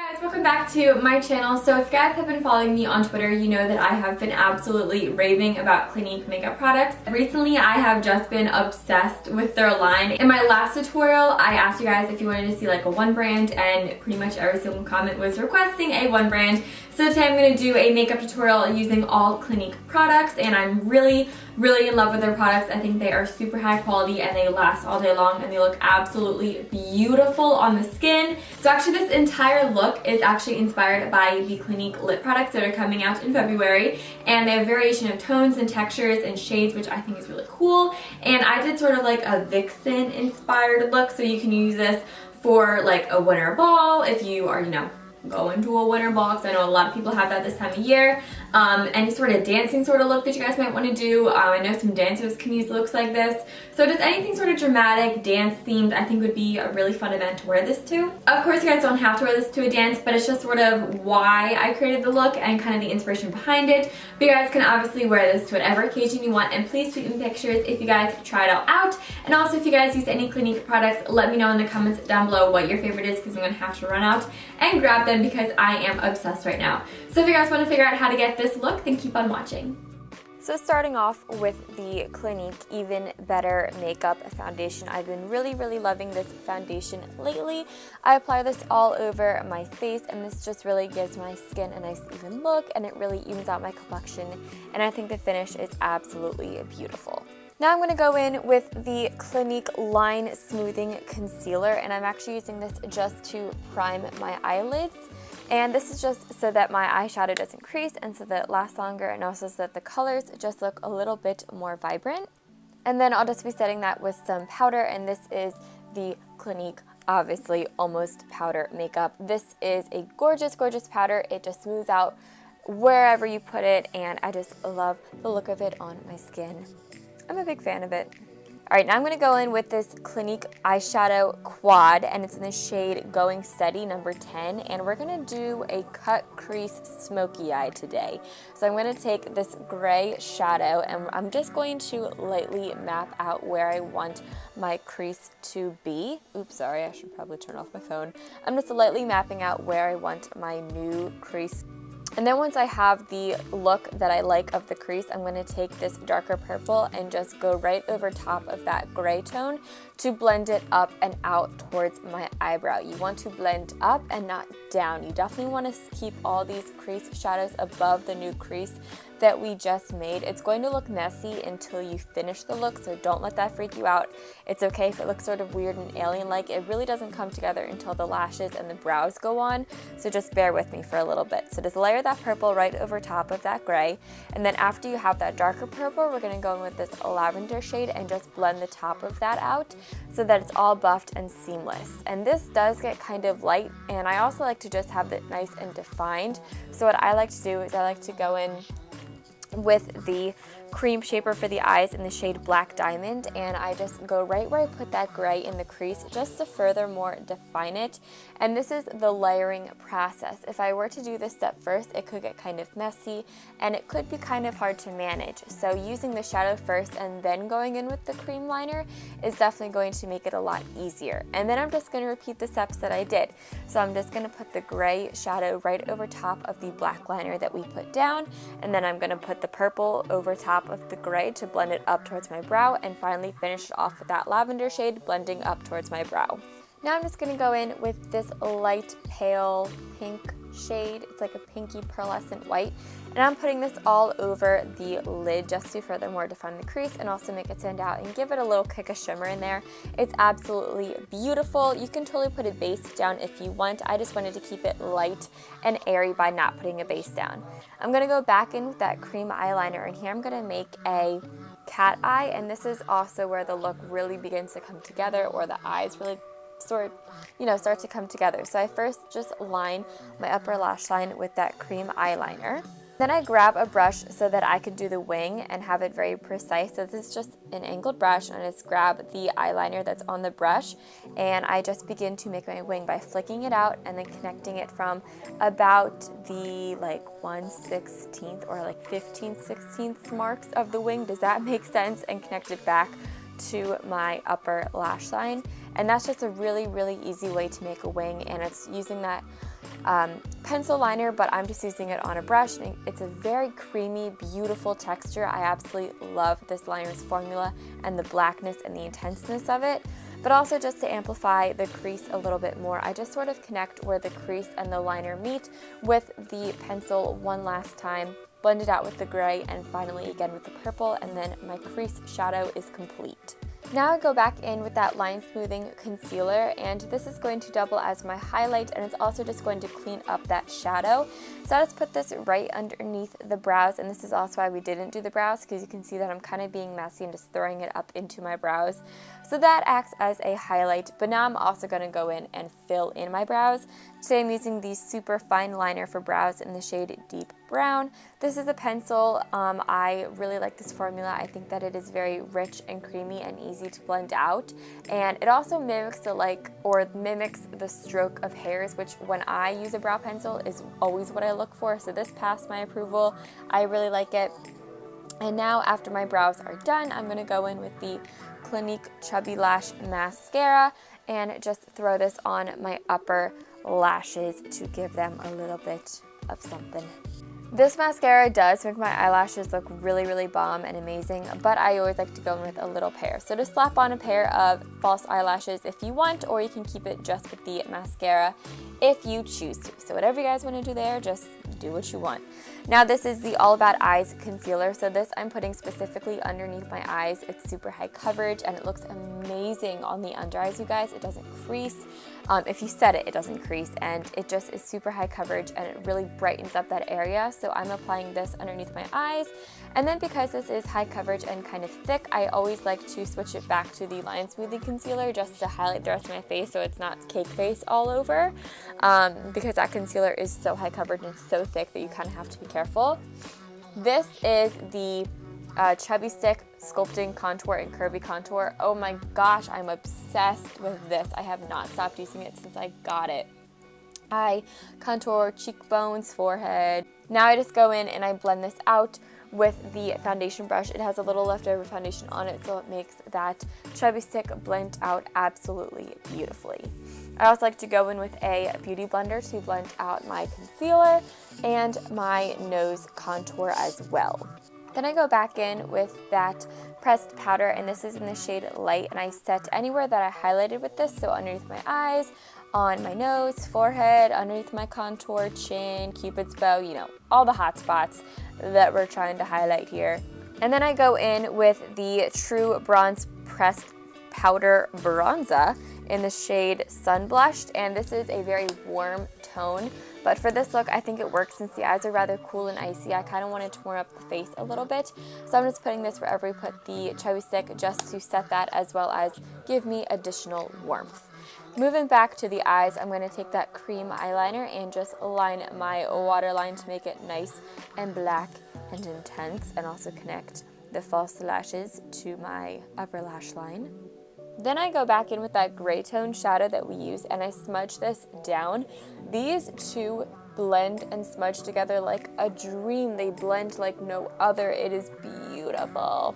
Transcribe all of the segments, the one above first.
Welcome back to my channel. So if you guys have been following me on Twitter, you know that I have been absolutely raving about Clinique makeup products. Recently, I have just been obsessed with their line. In my last tutorial, I asked you guys if you wanted to see like a one brand, and pretty much every single comment was requesting a one brand. So today I'm going to do a makeup tutorial using all Clinique products, and I'm really in love with their products. I think they are super high quality and they last all day long and they look absolutely beautiful on the skin. So actually this entire look is actually inspired by the Clinique lip products that are coming out in February, and they have variation of tones and textures and shades, which I think is really cool. And I did sort of like a Vixen inspired look, so you can use this for like a winter ball if you are, you know, going to a winter ball, because I know a lot of people have that this time of year. Any sort of dancing sort of look that you guys might want to do. I know some dancers can use looks like this. So just anything sort of dramatic, dance themed, I think would be a really fun event to wear this to. Of course, you guys don't have to wear this to a dance, but it's just sort of why I created the look and kind of the inspiration behind it. But you guys can obviously wear this to whatever occasion you want, and please tweet me pictures if you guys try it all out. And also if you guys use any Clinique products, let me know in the comments down below what your favorite is, because I'm going to have to run out and grab them because I am obsessed right now. So if you guys want to figure out how to get this look, then keep on watching. So starting off with the Clinique Even Better Makeup Foundation. I've been really loving this foundation lately. I apply this all over my face, and this just really gives my skin a nice even look, and it really evens out my complexion, and I think the finish is absolutely beautiful. Now I'm going to go in with the Clinique Line Smoothing Concealer, and I'm actually using this just to prime my eyelids. And this is just so that my eyeshadow doesn't crease, and so that it lasts longer, and also so that the colors just look a little bit more vibrant. And then I'll just be setting that with some powder, and this is the Clinique, obviously, Almost Powder Makeup. This is a gorgeous powder. It just smooths out wherever you put it, and I just love the look of it on my skin. I'm a big fan of it. Alright, now I'm going to go in with this Clinique eyeshadow quad, and it's in the shade Going Steady number 10, and we're going to do a cut crease smoky eye today. So I'm going to take this gray shadow, and I'm just going to lightly map out where I want my crease to be. Oops, sorry, I should probably turn off my phone. I'm just lightly mapping out where I want my new crease. And then once I have the look that I like of the crease, I'm going to take this darker purple and just go right over top of that gray tone to blend it up and out towards my eyebrow. You want to blend up and not down. You definitely want to keep all these crease shadows above the new crease that we just made. It's going to look messy until you finish the look, so don't let that freak you out. It's okay if it looks sort of weird and alien-like. It really doesn't come together until the lashes and the brows go on, so just bear with me for a little bit. So just layer that purple right over top of that gray, and then after you have that darker purple, we're going to go in with this lavender shade and just blend the top of that out so that it's all buffed and seamless. And this does get kind of light, and I also like to just have it nice and defined. So what I like to do is I like to go in with the cream shaper for the eyes in the shade Black Diamond, and I just go right where I put that gray in the crease just to furthermore define it. And this is the layering process. If I were to do this step first, it could get kind of messy and it could be kind of hard to manage. So using the shadow first and then going in with the cream liner is definitely going to make it a lot easier. And then I'm just going to repeat the steps that I did. So I'm just going to put the gray shadow right over top of the black liner that we put down, and then I'm going to put the purple over top of the gray to blend it up towards my brow, and finally finish off with that lavender shade blending up towards my brow. Now I'm just going to go in with this light pale pink shade. It's like a pinky pearlescent white, and I'm putting this all over the lid just to furthermore define the crease and also make it stand out and give it a little kick of shimmer in there. It's absolutely beautiful. You can totally put a base down if you want. I just wanted to keep it light and airy by not putting a base down. I'm going to go back in with that cream eyeliner, and here I'm going to make a cat eye, and this is also where the look really begins to come together, or the eyes really start to come together. So I first just line my upper lash line with that cream eyeliner. Then I grab a brush so that I can do the wing and have it very precise. So this is just an angled brush, and I just grab the eyeliner that's on the brush, and I just begin to make my wing by flicking it out and then connecting it from about the 1/16 or 15/16 marks of the wing. Does that make sense? And connect it back to my upper lash line. And that's just a really easy way to make a wing, and it's using that pencil liner, but I'm just using it on a brush, and it's a very creamy, beautiful texture. I absolutely love this liner's formula and the blackness and the intenseness of it. But also, just to amplify the crease a little bit more, I just sort of connect where the crease and the liner meet with the pencil one last time, blend it out with the gray, and finally again with the purple, and then my crease shadow is complete. Now I go back in with that line smoothing concealer, and this is going to double as my highlight, and it's also just going to clean up that shadow. So I just put this right underneath the brows, and this is also why we didn't do the brows, because you can see that I'm kind of being messy and just throwing it up into my brows. So that acts as a highlight, but now I'm also going to go in and fill in my brows. Today I'm using the super fine liner for brows in the shade Deep Brown. This is a pencil. I really like this formula. I think that it is very rich and creamy and easy to blend out, and it also mimics the stroke of hairs, which when I use a brow pencil is always what I look for. So this passed my approval. I really like it. And now after my brows are done, I'm going to go in with the Clinique Chubby Lash Mascara and just throw this on my upper lashes to give them a little bit of something. This mascara does make my eyelashes look really, really bomb and amazing, but I always like to go in with a little pair. So just slap on a pair of false eyelashes if you want, or you can keep it just with the mascara if you choose to. So whatever you guys want to do there, just do what you want. Now this is the All About Eyes concealer. So this I'm putting specifically underneath my eyes. It's super high coverage and it looks amazing on the under eyes, you guys. It doesn't crease. If you set it, it doesn't crease, and it just is super high coverage and it really brightens up that area. So I'm applying this underneath my eyes, and then because this is high coverage and kind of thick, I always like to switch it back to the line smoothing concealer just to highlight the rest of my face so it's not cake face all over, because that concealer is so high coverage and so thick that you kind of have to be careful. This is the Chubby Stick Sculpting Contour and Curvy Contour. Oh my gosh, I'm obsessed with this. I have not stopped using it since I got it. I contour cheekbones, forehead. Now I just go in and I blend this out with the foundation brush. It has a little leftover foundation on it, so it makes that Chubby Stick blend out absolutely beautifully. I also like to go in with a beauty blender to blend out my concealer and my nose contour as well. Then I go back in with that pressed powder, and this is in the shade Light, and I set anywhere that I highlighted with this, so underneath my eyes, on my nose, forehead, underneath my contour, chin, cupid's bow, you know, all the hot spots that we're trying to highlight here. And then I go in with the True Bronze Pressed Powder Bronzer in the shade Sun Blushed, and this is a very warm tone. But for this look, I think it works since the eyes are rather cool and icy. I kind of wanted to warm up the face a little bit. So I'm just putting this wherever we put the Chubby Stick just to set that, as well as give me additional warmth. Moving back to the eyes, I'm going to take that cream eyeliner and just line my waterline to make it nice and black and intense, and also connect the false lashes to my upper lash line. Then I go back in with that gray tone shadow that we use, and I smudge this down. These two blend and smudge together like a dream. They blend like no other. It is beautiful.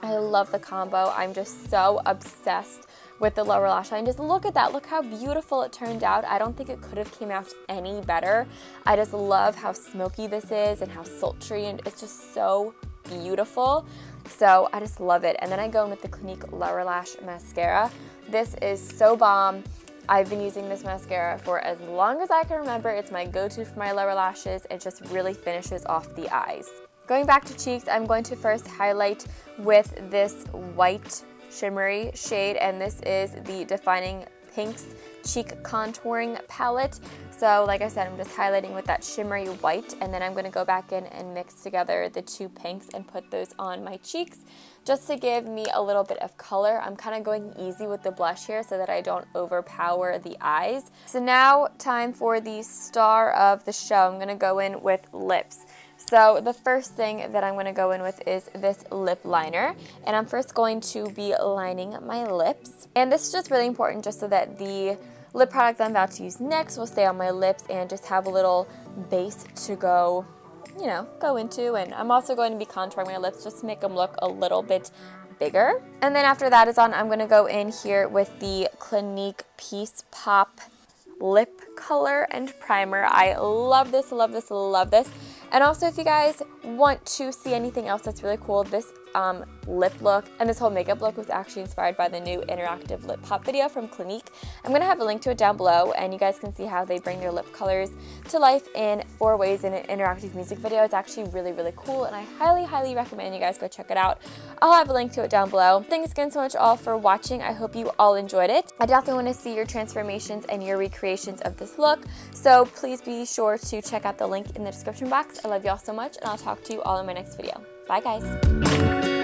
I love the combo. I'm just so obsessed with the lower lash line. Just look at that. Look how beautiful it turned out. I don't think it could have came out any better. I just love how smoky this is and how sultry, and it's just so beautiful. So I just love it. And then I go in with the Clinique Lower Lash Mascara. This is so bomb. I've been using this mascara for as long as I can remember. It's my go-to for my lower lashes. It just really finishes off the eyes. Going back to cheeks, I'm going to first highlight with this white shimmery shade, and this is the Defining Pinks Cheek Contouring Palette. So like I said, I'm just highlighting with that shimmery white, and then I'm going to go back in and mix together the two pinks and put those on my cheeks just to give me a little bit of color. I'm kind of going easy with the blush here so that I don't overpower the eyes. So now time for the star of the show. I'm going to go in with lips. So the first thing that I'm going to go in with is this lip liner, and I'm first going to be lining my lips. And this is just really important just so that the lip product that I'm about to use next will stay on my lips and just have a little base to go into. And I'm also going to be contouring my lips just to make them look a little bit bigger. And then after that is on, I'm going to go in here with the Clinique Peace Pop lip color and primer. I love this, love this, love this. And also, if you guys want to see anything else that's really cool, this lip look and this whole makeup look was actually inspired by the new interactive lip pop video from Clinique. I'm going to have a link to it down below, and you guys can see how they bring their lip colors to life in 4 ways in an interactive music video. It's actually really, really cool, and I highly, highly recommend you guys go check it out. I'll have a link to it down below. Thanks again so much all for watching. I hope you all enjoyed it. I definitely want to see your transformations and your recreations of this look, so please be sure to check out the link in the description box. I love you all so much, and I'll talk to you all in my next video. Bye, guys.